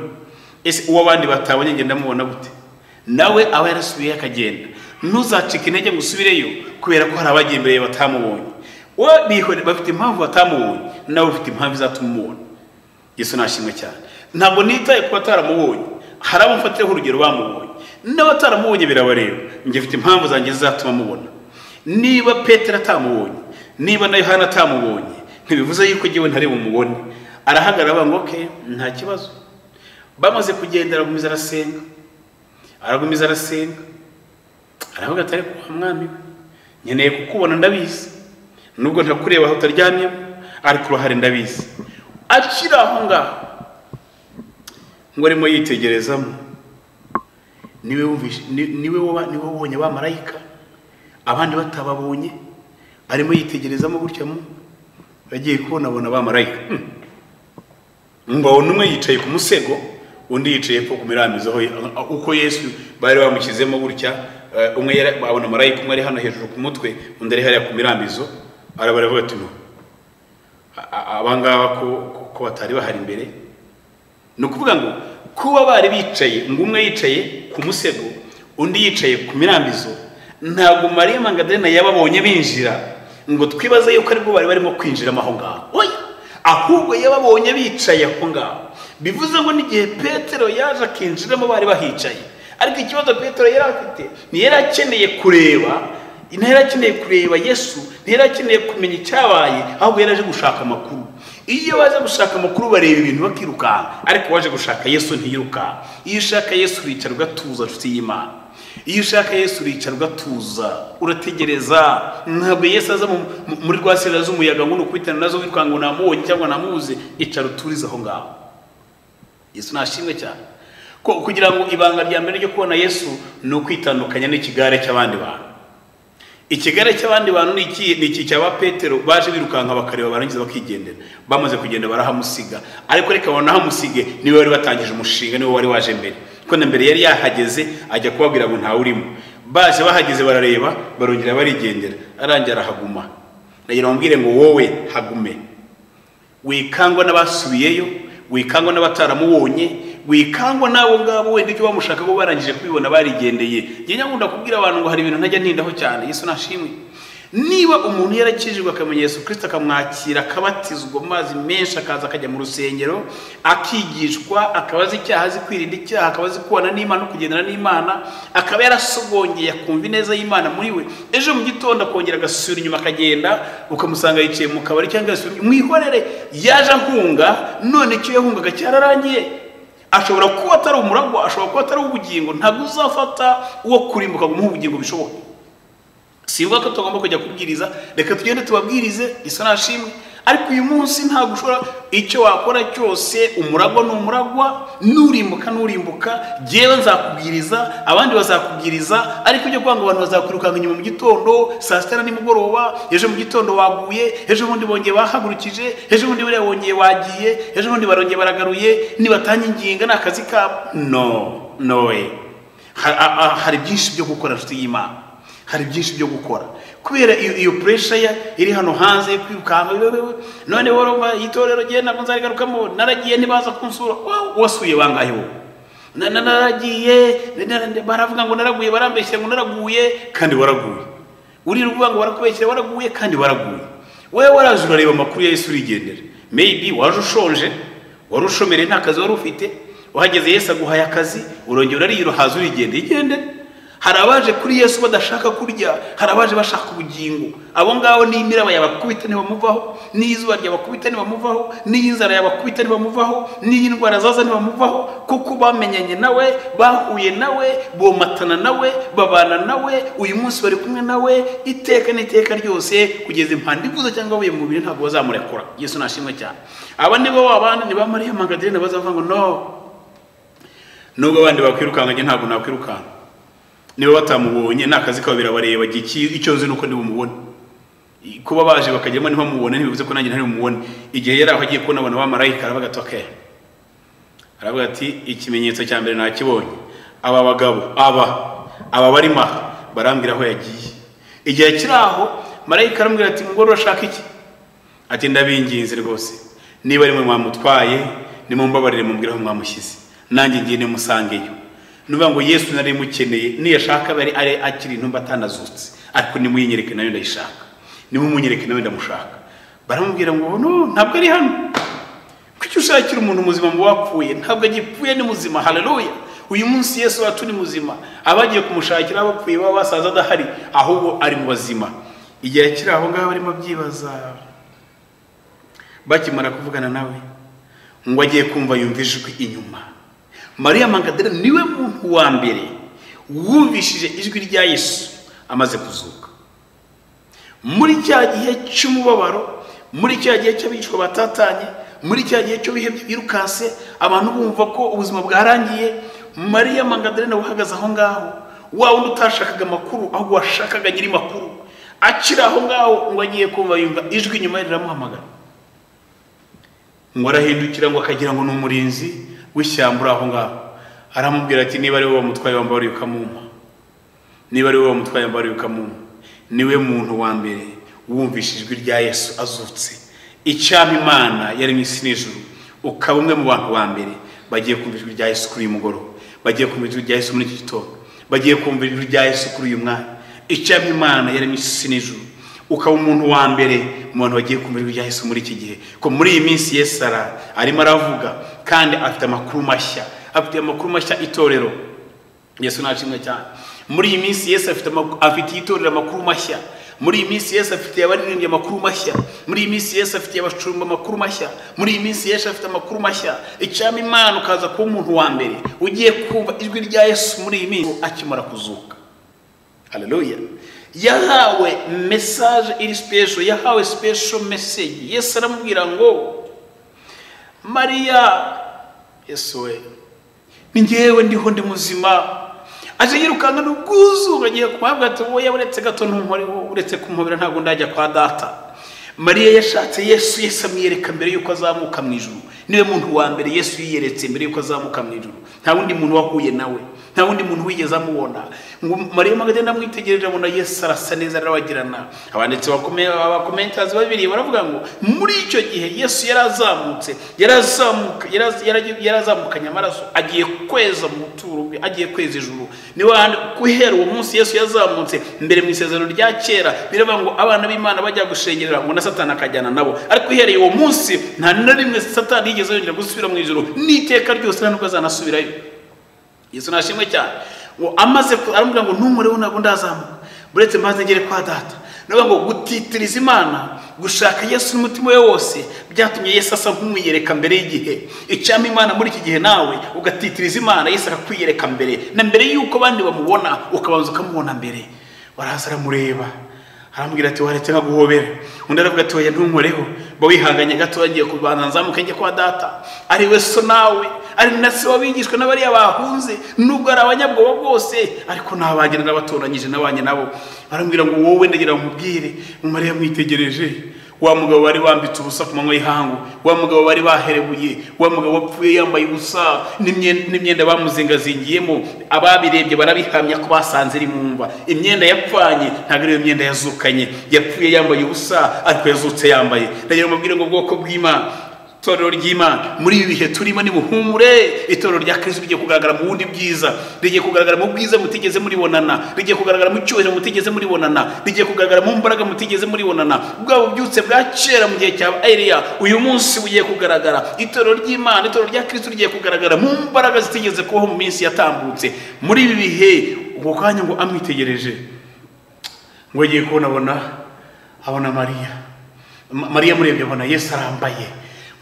Ese uwo abandi batabonye ngenda mubona gute? Nawe aba yarasubiye akagenda. Ntuzacika intege ngo usubireyo kubera ko hari abagiye imbere batamubonye. Bihore bafite impamvu batamubonye, nawe ufite impamvu izatuma umubona. Yesu nashimwe cyane. Ntabwo nitaye ku bataramubonye, hari abo mfatireho urugero bamubonye, n'abataramubonye birabareba. Njye mfite impamvu zanjye zizatuma mubona. Niba Petero atamubonye, niba na Yohana atamubonye, ntibivuze yuko jyewe ntari bumubone. Arahagarara avuga ngo nta kibazo. Bamaze kugendera gumiza arasenga, aravuga ati ariko mwami, nkeneye kukubona ndabizi, nubwo ntakureba aho utaryamye, ariko urahari ndabizi. Akira aho ngaho ngo arimo yitegerezamo, niwe wabonye abamarayika abandi batababonye, arimo yitegerezamo gutya bagiye kubonabona abamarayika. Mbona umwe yicaye ku musego, undi yicaye ku mirambizo, uko Yesu bari bamushyizemo gutya. Umwe abona marayika umwe ari hano hejuru ku mutwe, undi ari hariya ku mirambizo. Aravuga ati no, abangaba ko batari bahari imbere. Ni ukuvuga ngo kuba bari bicaye, ngo umwe yicaye ku musego undi yicaye ku mirambizo, ntabwo Mariya Magadalena yababonye binjira ngo twibaze yuko aribwo bari barimo kwinjiramo aho ngaho. Oya, ahubwo yababonye bicaye aho ngaho. Bivuze ngo n'igihe Petero yaje akinjiramo bari bahicaye. Ariko ikibazo Petero yari afite, ni yari akeneye kureba ntiyarakeneye kureba Yesu, ntiyarakeneye kumenya icyabaye, ahubwo yaraje gushaka amakuru. Iyo baza gushaka amakuru bareba ibintu bakiruka, ariko waje gushaka Yesu ntiyiruka. Iyo ushaka Yesu uricara ugatuza nshuti y'Imana. Iyo ushaka Yesu uricara ugatuza, urategereza. Ntabwo Yesu aza muri rwasira z'umuyaga ngo nukubitana nazo wirukanga ngo namubonye cyangwa namuze. Icara uturize aho ngaho. Yesu nashimwe cyane. Kugira ngo ibanga rya mbere ryo kubona Yesu ni ukwitandukanya n'ikigare cy'abandi bantu. Ikigare cy'abandi bantu ni iki cyaba Petero baje birukanka bakareba barangiza bakigendera. Bamaze kugenda barahamusiga, ariko reka bona hamusige niwe wari batangije umushinga, niwe wari waje mbere. Ko na mbere yari yahageze ajya kubabwira ngo nta urimo. Baje bahageze barareba barongera barigendera, arangira arahaguma. Nagira mbwire ngo wowe hagume. Wikangwa n'abasubiyeyo, wikangwa n'abataramubonye, wikangwa nabo ngabo wenda icyo bamushaka ko barangije kubibona barigendeye. Ngiye nyakunda kubwira abantu ngo hari ibintu ntajya ntindaho cyane. Yesu nashimwe. Niba umuntu yarakijijwe akamenya Yesu Kristo akamwakira, akabatizwa amazi menshi, akaza akajya mu rusengero, akigishwa, akabaza icyaha, azi kwirinda icyaha, akabaza kubana n'Imana no kugendana n'Imana, akaba yarasogongeye akumva ineza y'Imana muri we, ejo mu gitondo akongera agasubira inyuma akagenda, ukamusanga yicaye mu kabari cyangwa mwihorere yaje ahunga, none icyo yahungaga cyararangiye. Ashobora kuba atari umuragwa, ashobora kuba atari ubugingo. Ntabwo uzafata uwo kurimbuka ngo umuhe ubugingo bishoboka. Sivuga ko tugomba kujya kubwiriza, reka tugende tubabwirize. Isa nashimwe. Ariko uyu munsi ntabwo ushobora icyo wakora cyose, umuragwa n'umuragwa, nurimbuka, jewe nzakubwiriza, abandi bazakubwiriza, ariko ujye kwanga abantu bazakwirukanka inyuma mu gitondo, saa sita nimugoroba, ejo mu gitondo waguye, ejo bundi bongeye bahagurukije, ejo bundi bongeye wagiye, ejo bundi barongeye baragaruye, nibatanye inginga n'akazi kabo. No way. Hari byinshi byo gukora nshuti y'Imana. Hari byinshi byo gukora kubera iyo pressure iri hano hanze kwirukanka. None woroma itorero genda ngo nzarigarukamo, naragiye ntibaza kunsura. Wasuye bangahe wo? Naragiye baravuga ngo naraguye, barambeshye ngo naraguye kandi waraguye. Uri ruvuga ngo barakubeshye waraguye kandi waraguye. Wewe waraje urareba amakuru ya Yesu urigendera. Maybe waje ushonje, wari ushomere nta kazi wari ufite, uhageze Yesu aguhaye akazi, urongera urarira haza urigendera. Hari abaje kuri Yesu badashaka kurya, hari abaje bashaka ubugingo. Abo ngabo ni imiraba yabakubita ntibamuvaho, n'izuba ryabakubita ntibamuvaho, n'inzara yabakubita ntibamuvaho, n'indwara zaza ntibamuvaho, kuko bamenyanye nawe, bahuye nawe, bomatana nawe, babana nawe, uyu munsi bari kumwe nawe iteka n'iteka ryose kugeza impanda ivuze cyangwa avuye mu mubiri ntabwo bazamurekura. Yesu nashimwe cyane. Aba nibo abandi ni ba Mariya Magdalene bazavuga ngo no, nubwo abandi bakwirukanganye ntabwo nakwirukanga. Niba batamubonye nakazi kawe birabareba giki, icyo nzi nuko ndibumubone. Kuba baje bakajyamo niho mubone ntibivuze ko nanjye ntari mubone. Igihe yari aho agiye kubona abantu bamarayika aravuga ati aravuga ati ikimenyetso cya mbere nakibonye. Aba bagabo aba bari maha barambwira aho yagiye. Igihe kiri aho marayika arambwira ati ngo urashaka iki? Ati ndabinginze rwose, niba ari mwe mwamutwaye nimumbabarire mumbwira aho mwamushyize, nanjye ngiye musangeyo. Nuvuga ngo Yesu nari mukeneye, niyashaka bari akiri intumba atanazutse, ariko nimuyinyereke nayo ndayishaka, nimumunyereke nayo ndamushaka. Baramubwira ngo no, ntabwo ari hano. Kuki ushakira umuntu muzima mu wapfuye? Ntabwo agipfuye, ni muzima. Haleluya. Uyu munsi Yesu wacu ni muzima. Abagiye kumushakira abapfuye baba basaza adahari, ahubwo ari mu bazima. Igihe kiri aho ngaho barimo byibaza, bakimara kuvugana nawe ngo agiye kumva yumva ijwi inyuma. Mariya Magdalene niwe muntu wa mbere wumvishije ijwi rya Yesu amaze kuzuka. Muri cya gihe cy'umubabaro, muri cya gihe cy'abicwa batatanye, muri cya gihe cyo bihebye birukase, abantu bumva ko ubuzima bwarangiye, Mariya Magdalene uhagaze aho ngaho, wa wundi utashakaga amakuru ahubwo washakaga nyiri makuru, akira aho ngaho ngo agiye kumva yumva ijwi inyuma riramuhamagara. Ngo arahindukira ngo akagira ngo ni umurinzi w'ishyamba aho ngaho. Aramubwira ati niba ari wowe wamutwaye wambariye ukamumpa, niba ari wowe wamutwaye wambariye ukamumpa. Niwe muntu wa mbere wumvishije ijwi rya Yesu azutse. Icyama Imana yari mu isi n'ijuru, ukaba umwe mu bantu ba mbere bagiye kumva ijwi rya Yesu kuri uyu mugoroba, bagiye kumva ijwi rya Yesu muri iki gitondo, bagiye kumva ijwi rya Yesu kuri uyu mwanya. Icyama Imana yari mu isi n'ijuru, ukaba umuntu wa mbere mu bantu bagiye kumva ijwi rya Yesu muri iki gihe. Ko muri iyi minsi Yesu arimo aravuga kandi afite amakuru mashya, afite amakuru mashya itorero. Yesu nashimwe cyane. muri iyi minsi Yesu afite itorero amakuru mashya. Muri iyi minsi Yesu afite abaririmbyi amakuru mashya. Muri iyi minsi Yesu afite abashumba amakuru mashya. Muri iyi minsi Yesu afite amakuru mashya. Icyama Imana ukaza kuba umuntu wa mbere ugiye kumva ijwi rya Yesu muri iyi minsi akimara kuzuka. Haleluya. Yahawe message iri special, yahawe special message. Yesu aramubwira ngo Maria, Yesu we, ni njyewe ndiho ndi muzima. Aje yirukanga n'ubwuzu agiye kumabwa ati wowe uretse gato ntumuriho, uretse kumubira ntago ndajya kwa data. Maria yashatse Yesu amwiyereka mbere yuko azamuka mu ijuru. Niwe muntu wa mbere Yesu yiyeretse mbere yuko azamuka mu ijuru. Nta wundi muntu wahuye nawe, nta wundi muntu wigeze amubona. Maria Magdalena amwitegereje abona Yesu arasa neza arabagirana. Abanditsi abakomenters babiri baravuga ngo muri icyo gihe Yesu yarazamukanye amaraso agiye kweza mu buturo, agiye kweza ijuru. Niwe guhera uwo munsi Yesu yazamutse mbere mu isezerano rya kera biravuga ngo abana b'Imana bajya gushengerera ngo na Satani akajyana nabo. Ariko uhereye uwo munsi nta na rimwe Satani yigeze yongera gusubira mu ijuru n'iteka ryose nta nubwo azanasubirayo. Yesu nashimwe cyane ngo amaze aramubwira ngo ntumure ntabwo ndazamuka buretse maze ngere kwa data. Navuga ngo gutitiriza Imana, gushaka Yesu n'umutima we wose byatumye Yesu asa nk'umwiyereka mbere y'igihe. Icyama Imana muri iki gihe nawe ugatitiriza Imana, Yesu akakwiyereka mbere na mbere yuko abandi bamubona ukabanza ukamubona mbere. Waraza aramureba arambwira ati waretse nkaguhobera. Undi aravuga ati oya ntunkoreho, bo wihanganye gato wagiye kubanza nzamuka njye kwa data. Ari we so nawe, ari na se wabigishwe n'abari abahunze, nubwo ari abanyabwoba bwose ariko nabagira n'abatoranyije nabanye nabo. Arambwira ngo wowe ndagira umubwire. Mariya mwitegereje wa mugabo bari wambitse ubusa ku manywa y'ihangu, wa mugabo bari baherebuye, wa mugabo wapfuye yambaye ubusa n'imyenda bamuzingazingiyemo. Ababirebye barabihamya ko basanze iri mumva. Imyenda yapfanye ntabwo ari imyenda yazukanye, yapfuye yambaye ubusa ariko yazutse yambaye. Ndagira umubwire ngo ubwoko bw'Imana, itorero ry'Imana muri ibi bihe turimo ni buhumure. Itorero rya Kristo rigiye kugaragara mu bundi bwiza, rigiye kugaragara mu bwiza mutigeze muribonana, rigiye kugaragara mu cyubahiro mutigeze muribonana, rigiye kugaragara mu mbaraga mutigeze muribonana. Bwa bubyutse bwa kera mu gihe cya Eliya uyu munsi bugiye kugaragara. Itorero ry'Imana, itorero rya Kristo rigiye kugaragara mu mbaraga zitigeze kubaho mu minsi yatambutse. Muri ibi bihe ubwo kanya ngo amwitegereje ngo agiye abona Mariya murebye abona Yesu arambaye,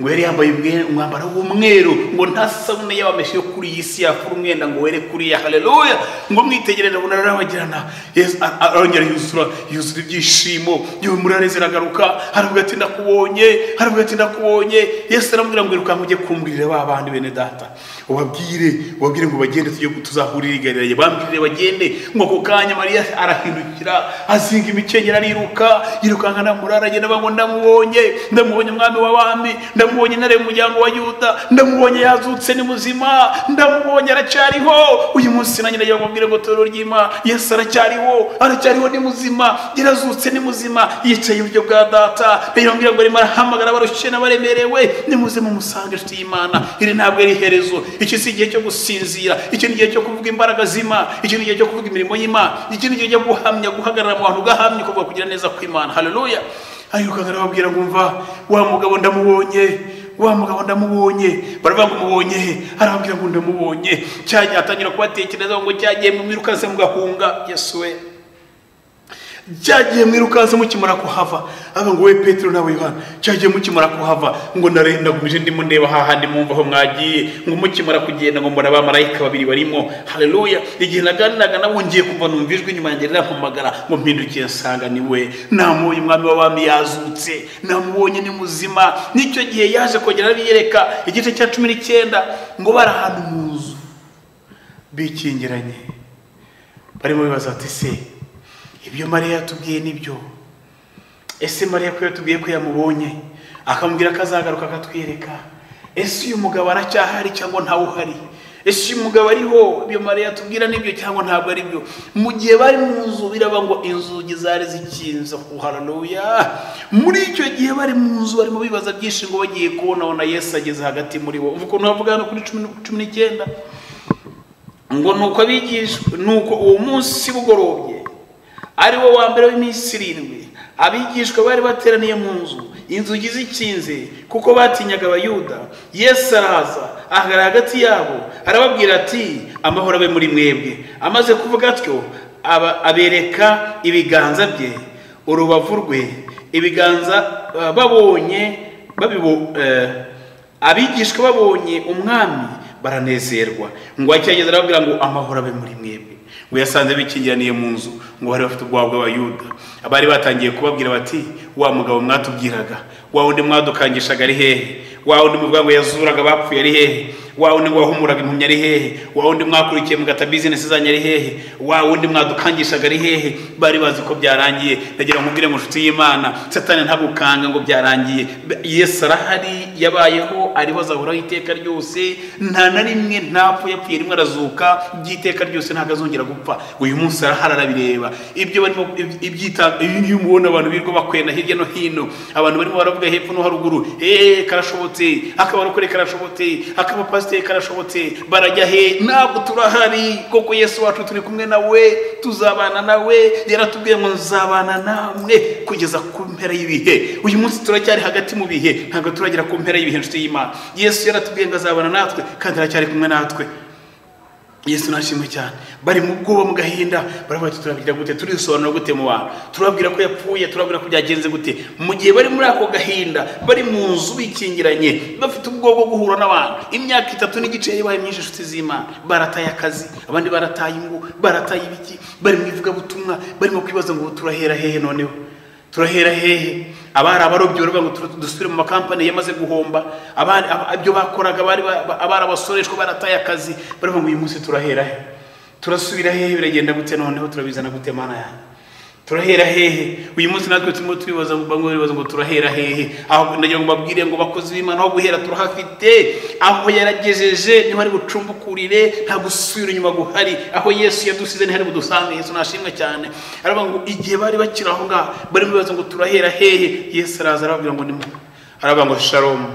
ngo yari yambaye umwambaro w'umweru, ngo nta sabune y'abameshe yo kuri iyi si yakura umwenda ngo were kuri ya. Haleluya. Ngo mwitegerere abona arabagirana. Yesu arongera yuzura ibyishimo, y'umurare ziragaruka. Aravuga ati ndakubonye. Yesu aramubwira ngo iruka mujye kumbwirira ba bandi bene data, ubabwire ngo bagende tujye tuzahurira i Galilaya. Bambwirire bagende. Ngo ako kanya Mariya arahindukira azinga imikenyero yirukanka namurara agenda ngo ndamubonye umwami w'abami, ndamubonye nare umuryango wa Yuda, ndamubonye yazutse ni muzima, ndamubonye aracyariho. Uyu munsi nanjye ndagira ngo mbwire ngo itorero ry'Imana Yesu aracyariho ni muzima, yarazutse ni muzima, yicaye iburyo bwa data. Ndagira ngo arimo arahamagara abarushye n'abaremerewe, nimuze mumusange inshuti y'Imana. Iri ntabwo ari iherezo, iki si igihe cyo gusinzira, iki ni igihe cyo kuvuga imbaraga z'Imana, iki ni igihe cyo kuvuga imirimo y'Imana, iki ni igihe cyo guhamya, guhagarara mu bantu ugahamya kuvuga kugira neza kw'Imana. Haleluya. Ayuka arababwira ngo umva wa mugabo ndamubonye. Baravuga ngo mubonye, arababwira ngo ndamubonye. Cyagiye atangira kubatekereza ngo cyagiye mu mirukanse mugahunga. Yesu we, cyagiye mwirukanse mukimara kuhava. Aba ngo we Petero nawe Yohana, cyagiye mukimara kuhava ngo narenda gumije ndimo ndeba hahandi mumva aho mwagiye, ngo mukimara kugenda ngo mbona abamarayika babiri barimo. Haleluya. Igihe naganiraga nabo ngiye kumva numva ijwi nyuma yanjye rirampamagara ngo mpindukiye nsanga ni we. Namubonye umwami w'abami yazutse, namubonye ni muzima. Nicyo gihe yaje kongera abiyereka igice cya 19 ngo barahantu mu nzu bikingiranye, barimo bibaza ati se ibyo Mariya yatubwiye nibyo? Ese Mariya ko yatubwiye ko yamubonye akamubwira akazagaruka akatwiyereka? Ese uyu mugabo aracyahari cyangwa ntawe uhari? Ese uyu mugabo ariho ibyo Mariya yatubwira nibyo cyangwa ntabwo ari byo? Mu gihe bari mu nzu biraba ngo inzugi zari zikinze. Haleluya. Muri icyo gihe bari mu nzu barimo bibaza byinshi ngo bagiye kubona Yesu ageze hagati muri bo. Uvuga ukuntu bavuga kuri 19 ngo nuko abigishwa, nuko uwo munsi bugorobye ari wo wa mbere w'iminsi 7 abigishwa bari bateraniye mu nzu. inzugi zikinze kuko batinyaga abayuda. Yesu araza ahagarara hagati yabo arababwira ati amahoro abe muri mwebwe. Amaze kuvuga atyo abereka ibiganza bye, urubavu rwe. Ibiganza babonye abigishwa babonye umwami baranezerwa. Ngo acyageze arababwira ngo amahoro abe muri mwebwe. Ngo yasanze bikingiraniye mu nzu, ngo bari bafite ubwoba bw'abayuda. Abari batangiye kubabwira bati wa mugabo mwatubwiraga, wa wundi mwadukangishaga ari hehe? Wa wundi muvuga ngo yazuraga bapfuye ari hehe? Wa wundi ngo wahumuraga impumyi ari hehe? Wa wundi mwakurikiye mugata business zanyu ari hehe? Wa wundi mwadukangishaga ari hehe? Bari bazi ko byarangiye. Ndagira nkubwire mu nshuti y'Imana, Satani ntagukanga ngo byarangiye. Yesu arahari, yabayeho, ariho azahuraho iteka ryose. Nta na rimwe ntapfuye, yapfuye rimwe arazuka, by'iteka ryose ntago azongera gupfa. Uyu munsi arahari arabireba. Ibyo barimo ibyita iyo mubona abantu birwa bakwena hirya no hino, abantu barimo baravuga hepfo no haruguru, karashobotse, akabaro kure karashobotse, akaba pastor karashobotse, barajya he? Ntabwo turahari. Koko Yesu wacu turi kumwe nawe, tuzabana nawe. Yaratubwiye ngo nzabana namwe kugeza ku mpera y'ibihe. Uyu munsi turacyari hagati mu bihe, ntabwo turagera ku mpera y'ibihe nshuti y'Imana. Yesu yaratubwiye ngo azabana natwe kandi aracyari kumwe natwe. Yesu nashimwe cyane. Bari mu bwoba mu gahinda, baravuga ati turabwira gute, turisobanura gute mu bantu, turabwira ko yapfuye, turabwira ko byagenze gute. Mu gihe bari muri ako gahinda, bari mu nzu bikingiranye, bafite ubwoba bwo guhura n'abantu. Imyaka 3 n'igice yabaye myinshi nshuti z'Imana. Barataye akazi, abandi barataye ingo, barataye ibiki, bari mu ivuga butumwa, barimo kwibaza ngo turahera hehe noneho, turahera hehe? Abari abarobyi baravuga ngo dusubire mu makampani yamaze guhomba. Abandi ibyo bakoraga bari abasoreshwa barataye akazi, baravuga ngo uyu munsi turahera he, turasubira hehe, biragenda gute noneho, turabizana gute Mana yanjye, turahera hehe? Uyu munsi natwe turimo twibaza ngo turahera hehe. Aho ndagira ngo babwire ngo bakozi b'Imana, aho guhera turahafite. Aho yaragejeje niho ari bucumbukurire, nta gusubira inyuma guhari. Aho Yesu yadusize ntihari budusange. Yesu nashimwe cyane. Aravuga ngo igihe bari bakira aho ngaho, bari bibaza ngo turahera hehe, Yesu araza arababwira ngo aravuga ngo shalom,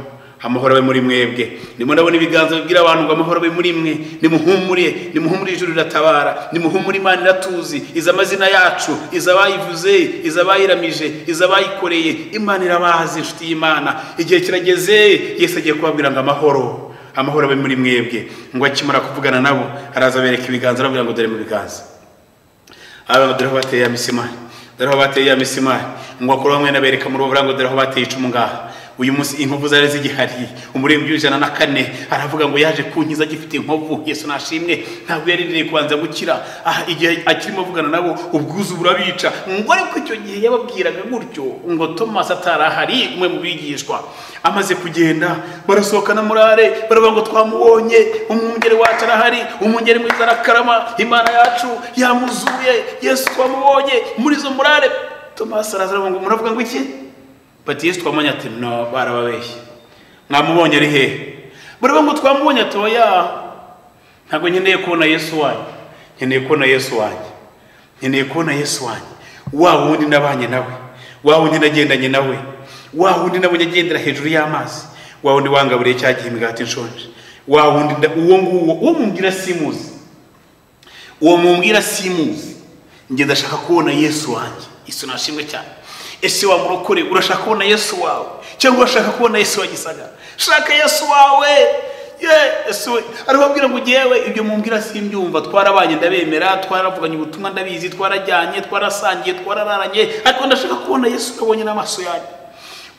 amahoro abe muri mwebwe. Ndimo ndabona ibiganza bibwira abantu ngo amahoro abe muri mwe. Nimuhumure, nimuhumure, ijuru riratabara. Nimuhumure, Imana iratuzi. Iza amazina yacu, iza abayivuze, iza abayiramije, iza abayikoreye. Imana irabazi nshuti y'Imana. Igihe kirageze, Yesu agiye kubabwira ngo amahoro abe muri mwebwe. Ngo akimara kuvugana nabo, araza abereka ibiganza arababwira ngo dore mu biganza. Aba dore bateye ya misimari, dore bateye ya misimari. Ngo akora bamwe nabereka mu rubavu ngo dore bateye icumu ngaha. Uyu munsi inkovu zari zigihari. Umuremyi w'104 aravuga ngo yaje kunkiza gifite inkovu. Yesu nashimwe. Ntabwo yarindiriye kubanza gukira. Igihe akirimo avugana nabo, ubwuzu burabica. Ngo ariko icyo gihe yababwiraga gutyo, ngo Thomas atarahari, umwe mu bigishwa. Amaze kugenda, barasohokana murare, baravuga ngo twamubonye, umwungeri wacu arahari, umwungeri mwiza arakarama, Imana yacu yamuzuye, Yesu twamubonye muri zo murare. Thomas aravuga ngo muravuga ngo iki? Bati Yesu twamubonye. Ati no, barababeshye. Mwamubonye ari hehe? Baravuga ngo twamubonye. Ati oya, ntabwo nkeneye kubona Yesu wanyu, nkeneye kubona Yesu wanyu, nkeneye kubona Yesu wanyu. Wa wundi nabanye nawe, wa wundi nagendanye nawe, wa wundi nabonye agendera hejuru y'amazi, wa wundi wangaburiye cya gihe imigati nshonje, wa wundi uwo mumbwira simuzi, uwo mumbwira simuzi. Nge ndashaka kubona Yesu wanjye. Yesu nashimwe cyane. Ese wa murokore, urashaka kubona Yesu wawe cyangwa urashaka kubona Yesu wa Gisagara? Shaka Yesu wawe. Yesu arababwira ngo jewe ibyo mumbwira simbyumva. Twarabanye ndabemera, twaravuganye ubutumwa ndabizi, twarajyanye, twarasangiye, twarararanye, ariko ndashaka kubona Yesu nabonye n'amaso yanjye.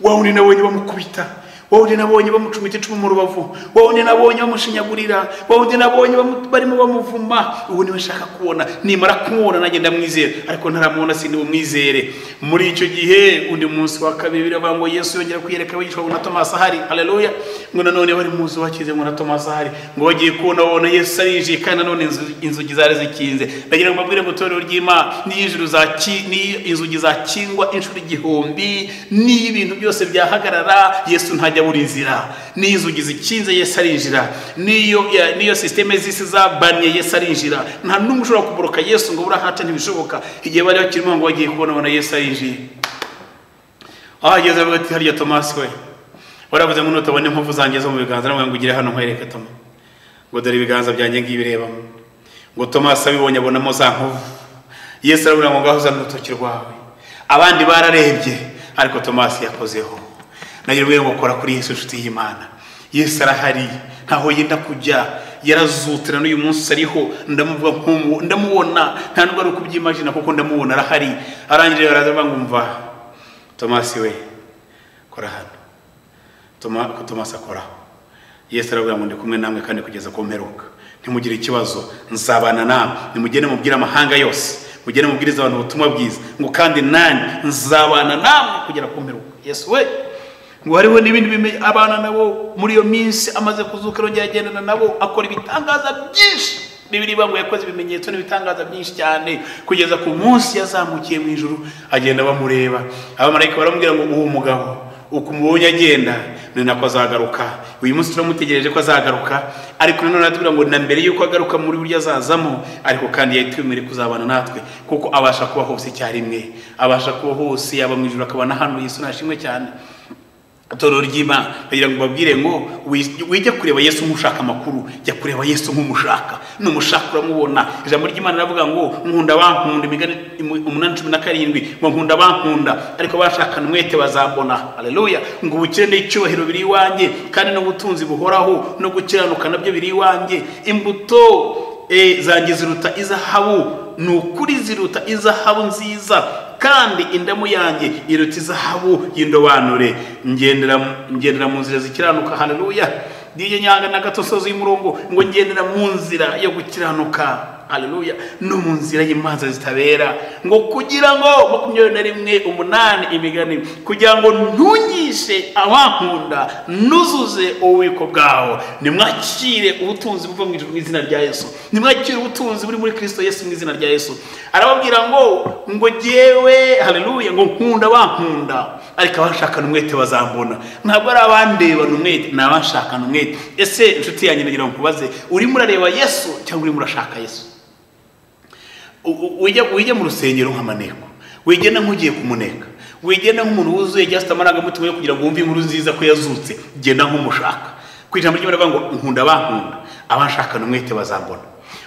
Wawundi nabonye bamukubita, wawundi nabonye bamucumita icumu mu rubavu, wawundi nabonye bamushinyagurira, wawundi nabonye barimo bamuvuma. Ubu niwe nshaka kubona. Nimara kumubona nanjye ndamwizera, ariko ntaramubona sindi bumwizere. Muri icyo gihe undi munsi wa kabiri biravuga ngo Yesu yongera kwiyereka abigishwa na Thomas ahari. Haleluya. Ngo nanone bari muzi wakize ngo na Thomas ahari, ngo bagiye kubona Yesu arinjiye kandi nanone inzugi zari zikinze. Ndagira ngo mbabwire ngo torero ry'Imana, ni inzugi za Cyangwa inshuro 1000, ni ibintu byose byahagarara, Yesu ntajya buri nzira. Ni inzugi zikinze, Yesu arinjira. Niyo systeme zisi zabanye, Yesu arinjira. Nta numwe ushobora kuboroka Yesu ngo burahaca, ntibishoboka. Igihe bari bakirimo ngo bagiye kubona Yesu arinjiye. Ageze avuga ati hariya Thomas we, waravuze ngo nutabone impuvu zanjye zo mu biganza, namwe ngo ugire hano nkwereke Thomas. Ngo dore ibiganza byanjye ngibirebamo. Ngo Thomas abibonye abonamo za nkovu. Yesu aravuga ngo ngaho uzana urutoki rwawe. Abandi bararebye, ariko Thomas yakozeho. nagira ngo gukora kuri Yesu nshuti y'Imana. Yesu arahari ntaho yenda kujya, yarazutira n'uyu munsi ariho, ndamuvuga ndamubona, nta nubwo ari ukubyimagina kuko ndamubona arahari. Arangije araza ngumva Thomas we kora hano, Thomas akora. Yesu aravuga ngo ndi kumwe namwe kandi kugeza ku mperuka, ntimugire ikibazo, nzabana namwe, nimugende mubwire amahanga yose, mugende mubwiriza abantu ubutumwa bwiza, ngo kandi nanjye nzabana namwe kugera ku mperuka. Yesu we ngo hariho n'ibindi abana nabo muri iyo minsi amaze kuzuka rongera agendana nabo akora ibitangaza byinshi. Bibiri bamwe yakoze ibimenyetso n'ibitangaza byinshi cyane kugeza ku munsi yazamukiye mu ijuru, agenda bamureba. Abamarayika baramubwira ngo uwo mugabo ukumubonye agenda ni nako azagaruka. Uyu munsi turamutegereje ko azagaruka, ariko nanone atubwira ngo na mbere yuko agaruka muri buryo azazamo, ariko kandi yitwemere kuzabana natwe kuko abasha kuba hose cyarimwe, abasha kuba hose yaba mu ijuru akabana hano. Yesu nashimwe cyane. Tororo ry'Imana kugira ngo babwire ngo wijya kureba Yesu nk'ushaka amakuru, jya kureba Yesu nk'umushaka. N'umushaka uramubona. Ijambo ry'Imana ravuga ngo nkunda bankunda, imigani 8:17 ngo nkunda bankunda ariko bashakana umwete bazambona. Haleluya. Ngo ubukire n'icyubahiro biri iwanjye kandi n'ubutunzi buhoraho no gukiranuka nabyo biri iwanjye. Imbuto zanjye ziruta izahabu, n'ukuri ziruta izahabu nziza, kandi indamu yanjye iruta izahabu y'indobanure. Ngendera mu nzira zikiranuka. Haleluya. Ndiye nyanga na gatosozo y'umurongo ngo ngendera mu nzira yo gukiranuka. Haleluya. No mu nzira y'imanza zitabera, ngo kugira ngo 21:8 imigani, kugira ngo ntunyishe abankunda nuzuze ububiko bwawo. Nimwakire ubutunzi buva mu ijuru mu izina rya Yesu, nimwakire ubutunzi buri muri Kristo Yesu mu izina rya Yesu. Arababwira ngo jewe, haleluya, ngo nkunda bankunda ariko abashakana umwete bazambona. Ntabwo ari abandeba n'umwete, nabashakana umwete. Ese inshuti yanjye nagira ngo kubaze, uri murareba Yesu cyangwa uri murashaka Yesu? Wijya mu rusengero nk'amaneko, wigenda nk'ugiye kumuneka, wigenda nk'umuntu wuzuye just amarangamutima yo kugira ngo wumve inkuru nziza ko yazutse, genda nk'umushaka. Ku ijambo ry'Imana bavuga ngo nkunda bankunda abashakana umwete bazambona.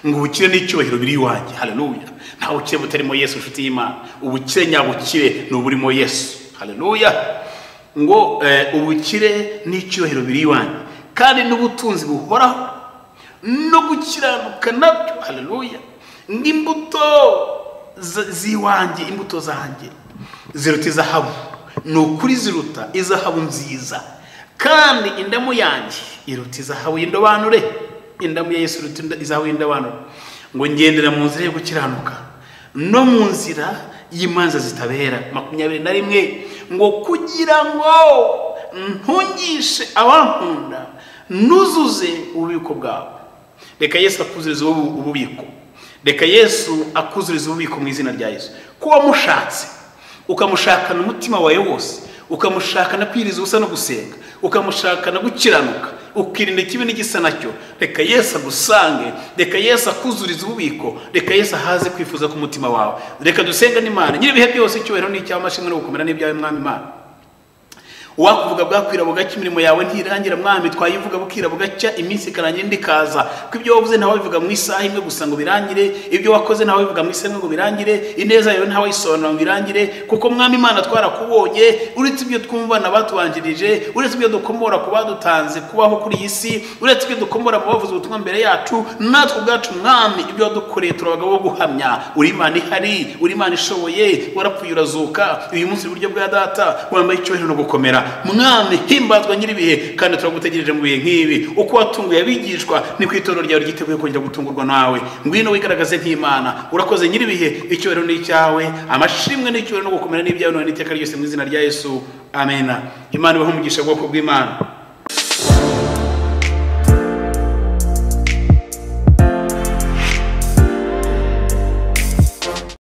Ngo ubukire n'icyubahiro biri iwanjye. Haleluya. Nta bukire butarimo Yesu nshuti y'Imana. Ubukire nyabukire ni uburimo Yesu. Haleluya. Ngo ubukire n'icyubahiro biri iwanjye kandi n'ubutunzi buhoraho no gukiranuka nabyo. Haleluya. Ngimbuto ziwanjye, imbuto zanjye ziruta izahabu, n'ukuri ziruta izahabu nziza, kandi indamu yanjye iruta izahabu y'indobanure. Indamu ya Yesu iruta izahabu y'indobanure. Ngo ngendera mu nzira yo gukiranuka no mu nzira y'imanza zitabera. 21 ngo kugira ngo ntungishe abankunda nuzuze ububiko bwawe. Reka Yesu akuzurize ububiko, reka Yesu akuzurize ububiko mu izina rya Yesu. Ko wamushatse ukamushakana umutima wawe wose, ukamushakana kwiriza ubusa no gusenga, ukamushakana gukiranuka, ukirinda ikibi n'igisa nacyo, reka Yesu agusange, reka Yesu akuzurize ububiko, reka Yesu ahaze kwifuza ku mutima wawe. Reka dusenga n'Imana nyiri bihe byose, icyubahiro n'icyamashimwe no gukomera n'ibyawe mwami Imana. Wakuvuga bwakwira bugacya imirimo yawe ntirangira mwami, twayivuga bukira bugacya iminsi ikarangira ndikaza. Ko ibyo wavuze ntawe bivuga mu isaha imwe gusa ngo birangire, ibyo wakoze ntawe bivuga mu isaha imwe ngo birangire, ineza yawe ntawe isobanura ngo birangire. Kuko mwami Imana twarakubonye, uretse ibyo twumva n'abatubanjirije, uretse ibyo dukomora ku badutanze kubaho kuri iyi si, uretse ibyo dukomora mu bavuze ubutumwa mbere yacu, natwe ubwacu mwami ibyo wadukoreye turabaga bo guhamya. Uri Imana ihari, uri Imana ishoboye, warapfuye urazuka, uyu munsi iburyo bwa data wambaye icyubahiro no gukomera. Mwami himbazwa nyiri bihe, kandi turagutegereje mu bihe nk'ibi. Uko watunguye abigishwa ni kwitorero ryawe ryiteguye kongera gutungurwa nawe. Ngwino wigaragaze nk'Imana. Urakoze nyiri bihe, icyubahiro ni icyawe, amashimwe n'icyubahiro no gukomera n'ibyawe none iteka ryose mu izina rya Yesu. Amen. Imana ibahe umugisha bwoko bw'Imana.